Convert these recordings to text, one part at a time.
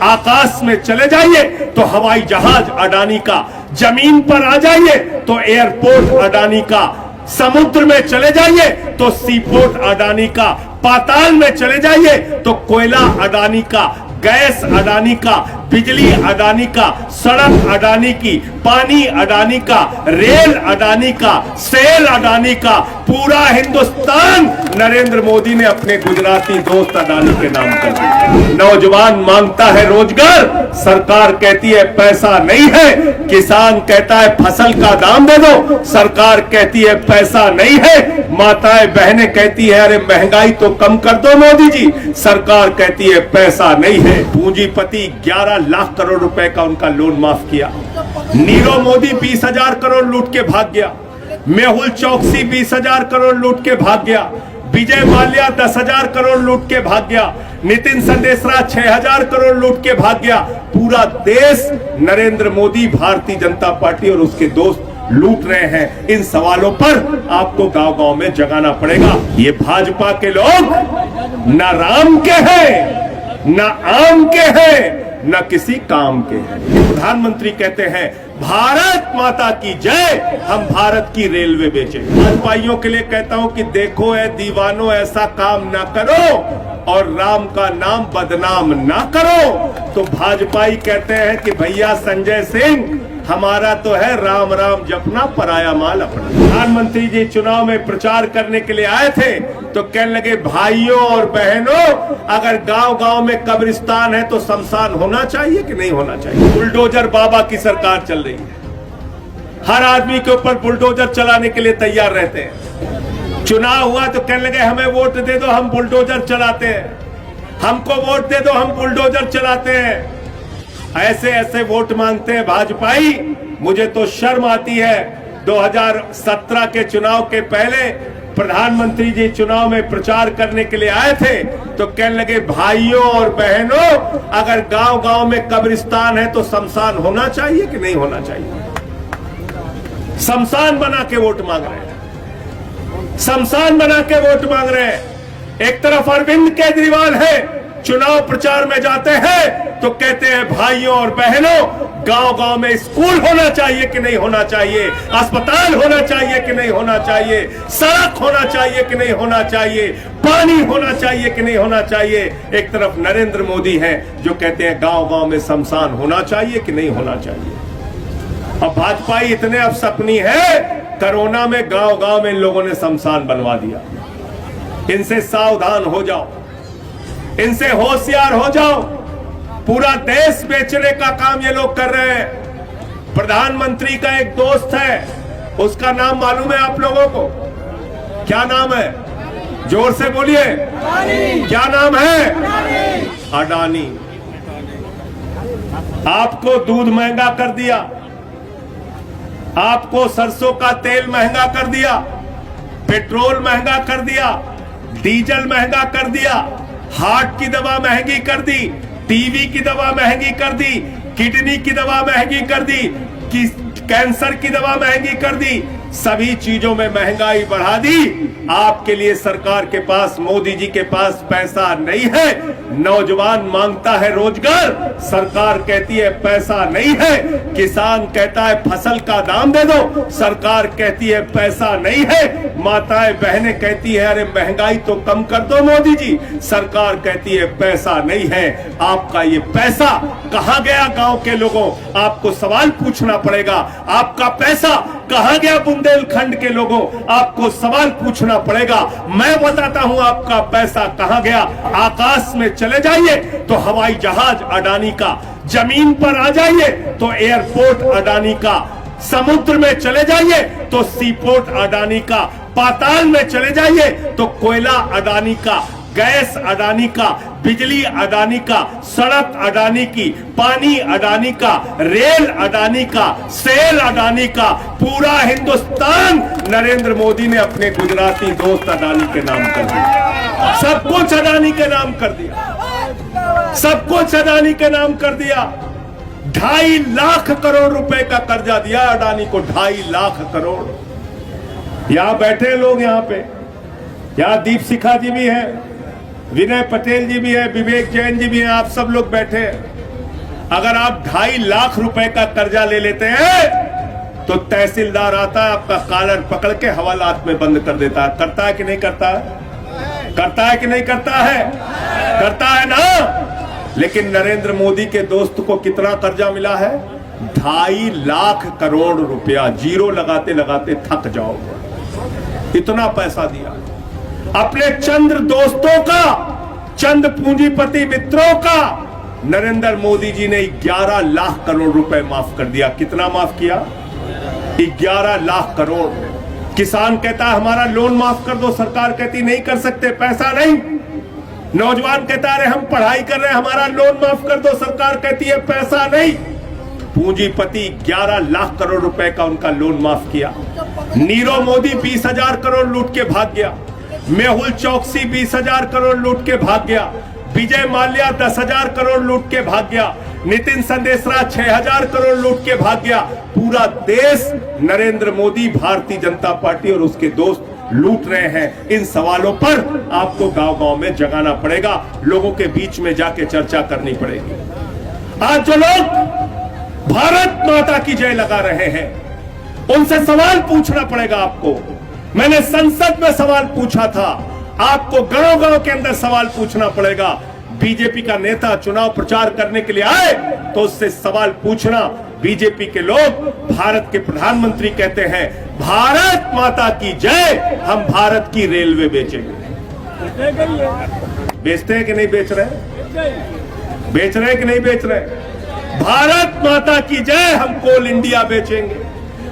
आकाश में चले जाइए तो हवाई जहाज अडानी का, जमीन पर आ जाइए तो एयरपोर्ट अडानी का, समुद्र में चले जाइए तो सीपोर्ट अडानी का, पाताल में चले जाइए तो कोयला अडानी का, गैस अडानी का, बिजली अडानी का, सड़क अडानी की, पानी अडानी का, रेल अडानी का, सेल अडानी का, पूरा हिंदुस्तान नरेंद्र मोदी ने अपने गुजराती दोस्त अडानी के नाम कर दिया। नौजवान मांगता है रोजगार, सरकार कहती है पैसा नहीं है। किसान कहता है फसल का दाम दे दो, सरकार कहती है पैसा नहीं है। माताएं बहनें कहती है अरे महंगाई तो कम कर दो मोदी जी, सरकार कहती है पैसा नहीं है। पूंजीपति 11 लाख करोड़ रुपए का उनका लोन माफ किया। नीरव मोदी 20,000 करोड़ लूट के भाग गया। मेहुल चौकसी 20,000 करोड़ लूट के भाग गया। विजय माल्या 10,000 करोड़ लूट के भाग गया। नितिन संदेशरा 6,000 करोड़ लूट के भाग गया। पूरा देश नरेंद्र मोदी, भारतीय जनता पार्टी और उसके दोस्त लूट रहे हैं। इन सवालों पर आपको गांव गांव में जगाना पड़ेगा। ये भाजपा के लोग न राम के हैं, न आम के हैं, न किसी काम के हैं। प्रधानमंत्री कहते हैं भारत माता की जय, हम भारत की रेलवे बेचे। भाजपाइयों के लिए कहता हूं कि देखो ऐ दीवानों, ऐसा काम ना करो और राम का नाम बदनाम ना करो। तो भाजपाई कहते हैं कि भैया संजय सिंह, हमारा तो है राम राम जपना, पराया माल अपना। प्रधानमंत्री जी चुनाव में प्रचार करने के लिए आए थे तो कहने लगे भाइयों और बहनों, अगर गांव गांव में कब्रिस्तान है तो शमशान होना चाहिए कि नहीं होना चाहिए। बुलडोजर बाबा की सरकार चल रही है, हर आदमी के ऊपर बुलडोजर चलाने के लिए तैयार रहते हैं। चुनाव हुआ तो कहने लगे हमें वोट दे दो, हम बुलडोजर चलाते हैं, हमको वोट दे दो, हम बुलडोजर चलाते हैं। ऐसे ऐसे वोट मांगते हैं भाजपाई। मुझे तो शर्म आती है। 2017 के चुनाव के पहले प्रधानमंत्री जी चुनाव में प्रचार करने के लिए आए थे तो कहने लगे भाइयों और बहनों, अगर गांव गांव में कब्रिस्तान है तो शमशान होना चाहिए कि नहीं होना चाहिए। शमशान बना के वोट मांग रहे हैं, शमशान बना के वोट मांग रहे हैं। एक तरफ अरविंद केजरीवाल है, चुनाव प्रचार में जाते हैं तो कहते हैं भाइयों और बहनों, गांव गांव में स्कूल होना चाहिए कि नहीं होना चाहिए, अस्पताल होना चाहिए कि नहीं होना चाहिए, सड़क होना चाहिए कि नहीं होना चाहिए, पानी होना चाहिए कि नहीं होना चाहिए। एक तरफ नरेंद्र मोदी हैं जो कहते हैं गांव गांव में शमशान होना चाहिए कि नहीं होना चाहिए। अब भाजपाई इतने अब सपनी है, कोरोना में गांव गांव में इन लोगों ने शमशान बनवा दिया। इनसे सावधान हो जाओ, इनसे होशियार हो जाओ। पूरा देश बेचने का काम ये लोग कर रहे हैं। प्रधानमंत्री का एक दोस्त है, उसका नाम मालूम है आप लोगों को? क्या नाम है? जोर से बोलिए, क्या नाम है? अडानी। आपको दूध महंगा कर दिया, आपको सरसों का तेल महंगा कर दिया, पेट्रोल महंगा कर दिया, डीजल महंगा कर दिया, हार्ट की दवा महंगी कर दी, टीवी की दवा महंगी कर दी, किडनी की दवा महंगी कर दी, कैंसर की दवा महंगी कर दी, सभी चीजों में महंगाई बढ़ा दी। आपके लिए सरकार के पास, मोदी जी के पास पैसा नहीं है। नौजवान मांगता है रोजगार, सरकार कहती है पैसा नहीं है। किसान कहता है फसल का दाम दे दो, सरकार कहती है पैसा नहीं है। माताएं बहनें कहती है अरे महंगाई तो कम कर दो मोदी जी, सरकार कहती है पैसा नहीं है। आपका ये पैसा कहां गया? गांव के लोगों, आपको सवाल पूछना पड़ेगा। आपका पैसा कहां गया? बुंदेलखंड के लोगों, आपको सवाल पूछना पड़ेगा। मैं बताता हूं आपका पैसा कहां गया। आकाश में चले जाइए तो हवाई जहाज अडानी का, जमीन पर आ जाइए तो एयरपोर्ट अडानी का, समुद्र में चले जाइए तो सीपोर्ट अडानी का, पाताल में चले जाइए तो कोयला अडानी का, गैस अडानी का, बिजली अडानी का, सड़क अडानी की, पानी अडानी का, रेल अडानी का, सेल अडानी का। पूरा हिंदुस्तान नरेंद्र मोदी ने अपने गुजराती दोस्त अडानी के नाम कर दिया। सब कुछ अडानी के नाम कर दिया, सब कुछ अडानी के नाम कर दिया। 2.5 लाख करोड़ रुपए का कर्जा दिया अडानी को, 2.5 लाख करोड़। यहां बैठे लोग, यहां पे, यहां दीप शिखा जी भी है, विनय पटेल जी भी है, विवेक जैन जी भी हैं, आप सब लोग बैठे हैं। अगर आप 2.5 लाख रुपए का कर्जा ले लेते हैं तो तहसीलदार आता है, आपका कॉलर पकड़ के हवालात में बंद कर देता है। करता है कि नहीं करता है? करता है कि नहीं करता है? करता है ना। लेकिन नरेंद्र मोदी के दोस्त को कितना कर्जा मिला है? 2.5 लाख करोड़ रुपया। जीरो लगाते लगाते थक जाओगे, इतना पैसा दिया। अपने चंद दोस्तों का, चंद पूंजीपति मित्रों का नरेंद्र मोदी जी ने 11 लाख करोड़ रुपए माफ कर दिया। कितना माफ किया? 11 लाख करोड़। किसान कहता है हमारा लोन माफ कर दो, सरकार कहती नहीं कर सकते, पैसा नहीं। नौजवान कहता है हम पढ़ाई कर रहे हैं, हमारा लोन माफ कर दो, सरकार कहती है पैसा नहीं। पूंजीपति 11 लाख करोड़ रुपए का उनका लोन माफ किया। नीरव मोदी 20,000 करोड़ लूट के भाग गया। मेहुल चौकसी 20,000 करोड़ लूट के भाग गया। विजय माल्या 10,000 करोड़ लूट के भाग गया। नितिन संदेशरा 6,000 करोड़ लूट के भाग गया। पूरा देश नरेंद्र मोदी, भारतीय जनता पार्टी और उसके दोस्त लूट रहे हैं। इन सवालों पर आपको गांव-गांव में जगाना पड़ेगा, लोगों के बीच में जाके चर्चा करनी पड़ेगी। आज जो लोग भारत माता की जय लगा रहे हैं, उनसे सवाल पूछना पड़ेगा आपको। मैंने संसद में सवाल पूछा था, आपको गांव-गांव के अंदर सवाल पूछना पड़ेगा। बीजेपी का नेता चुनाव प्रचार करने के लिए आए तो उससे सवाल पूछना। बीजेपी के लोग भारत के प्रधानमंत्री कहते हैं भारत माता की जय, हम भारत की रेलवे बेचेंगे। बेचते हैं कि नहीं बेच रहे? बेच रहे कि नहीं बेच रहे? भारत माता की जय, हम कोल इंडिया बेचेंगे।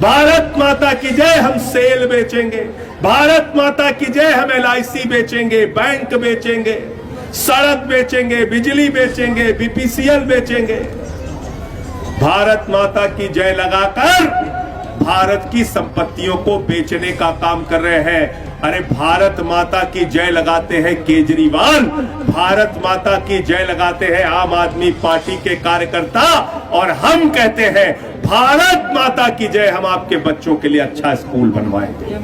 भारत माता की जय, हम सेल बेचेंगे। भारत माता की जय, हम LIC बेचेंगे, बैंक बेचेंगे, सड़क बेचेंगे, बिजली बेचेंगे, BPCL बेचेंगे। भारत माता की जय लगाकर भारत की संपत्तियों को बेचने का काम कर रहे हैं। अरे भारत माता की जय लगाते हैं केजरीवाल, भारत माता की जय लगाते हैं आम आदमी पार्टी के कार्यकर्ता, और हम कहते हैं भारत माता की जय, हम आपके बच्चों के लिए अच्छा स्कूल बनवाएंगे।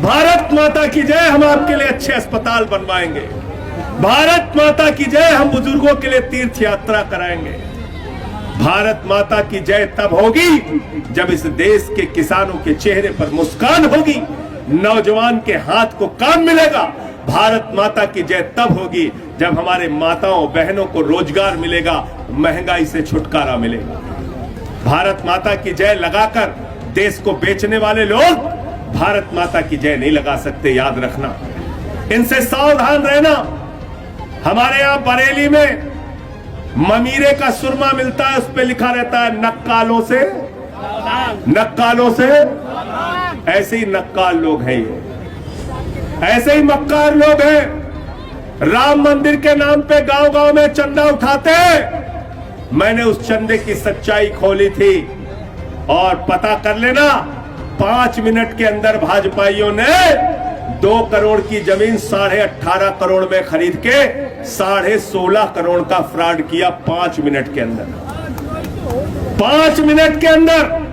भारत माता की जय, हम आपके लिए अच्छे अस्पताल बनवाएंगे। भारत माता की जय, हम बुजुर्गों के लिए तीर्थ यात्रा कराएंगे। भारत माता की जय तब होगी जब इस देश के किसानों के चेहरे पर मुस्कान होगी, नौजवान के हाथ को काम मिलेगा। भारत माता की जय तब होगी जब हमारे माताओं बहनों को रोजगार मिलेगा, महंगाई से छुटकारा मिलेगा। भारत माता की जय लगाकर देश को बेचने वाले लोग भारत माता की जय नहीं लगा सकते, याद रखना। इनसे सावधान रहना। हमारे यहां बरेली में ममीरे का सुरमा मिलता है, उस पर लिखा रहता है नक्कालों से, नक्कालों से। ऐसे ही नक्काल लोग हैं ये, ऐसे ही मक्कार लोग हैं। राम मंदिर के नाम पे गांव-गांव में चंदा उठाते हैं। मैंने उस चंदे की सच्चाई खोली थी और पता कर लेना, 5 मिनट के अंदर भाजपाइयों ने 2 करोड़ की जमीन 18.5 करोड़ में खरीद के 16.5 करोड़ का फ्रॉड किया 5 मिनट के अंदर। 5 मिनट के अंदर।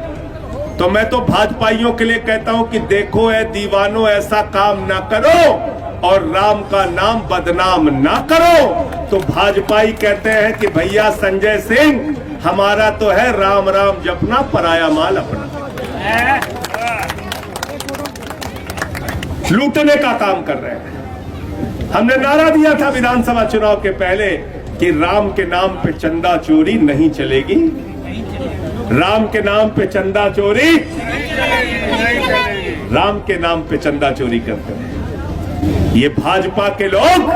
तो मैं तो भाजपाइयों के लिए कहता हूं कि देखो ऐ दीवानों, ऐसा काम ना करो और राम का नाम बदनाम ना करो। तो भाजपाई कहते हैं कि भैया संजय सिंह, हमारा तो है राम राम जपना, पराया माल अपना। लूटने का काम कर रहे हैं। हमने नारा दिया था विधानसभा चुनाव के पहले कि राम के नाम पे चंदा चोरी नहीं चलेगी। राम के नाम पे चंदा चोरी, राम के नाम पे चंदा चोरी करते हैं। ये भाजपा के लोग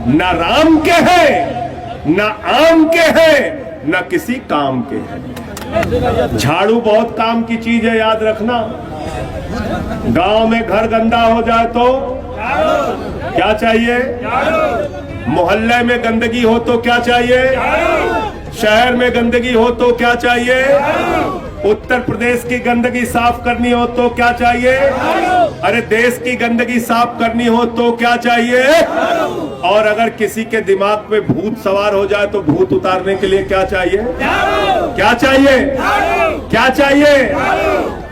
न राम के हैं, न आम के हैं, न किसी काम के हैं। झाड़ू बहुत काम की चीज है, याद रखना। गांव में घर गंदा हो जाए तो क्या चाहिए? मोहल्ले में गंदगी हो तो क्या चाहिए? शहर में गंदगी हो तो क्या चाहिए? उत्तर प्रदेश की गंदगी साफ करनी हो तो क्या चाहिए? अरे देश की गंदगी साफ करनी हो तो क्या चाहिए? और अगर किसी के दिमाग पे भूत सवार हो जाए तो भूत उतारने के लिए क्या चाहिए? क्या चाहिए? क्या चाहिए?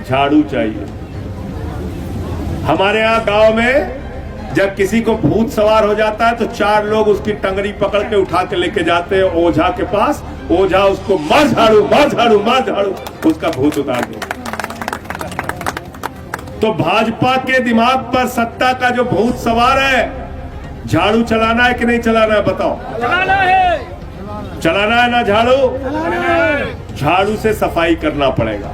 झाड़ू चाहिए। हमारे यहाँ गांव में जब किसी को भूत सवार हो जाता है तो 4 लोग उसकी टंगड़ी पकड़ के उठा के लेके जाते हैं ओझा के पास। ओझा उसको मार झाड़ू मार झाड़ू मार झाड़ू, उसका भूत उतार दे। तो भाजपा के दिमाग पर सत्ता का जो भूत सवार है, झाड़ू चलाना है कि नहीं चलाना है बताओ? चलाना है, चलाना है ना झाड़ू? झाड़ू से सफाई करना पड़ेगा।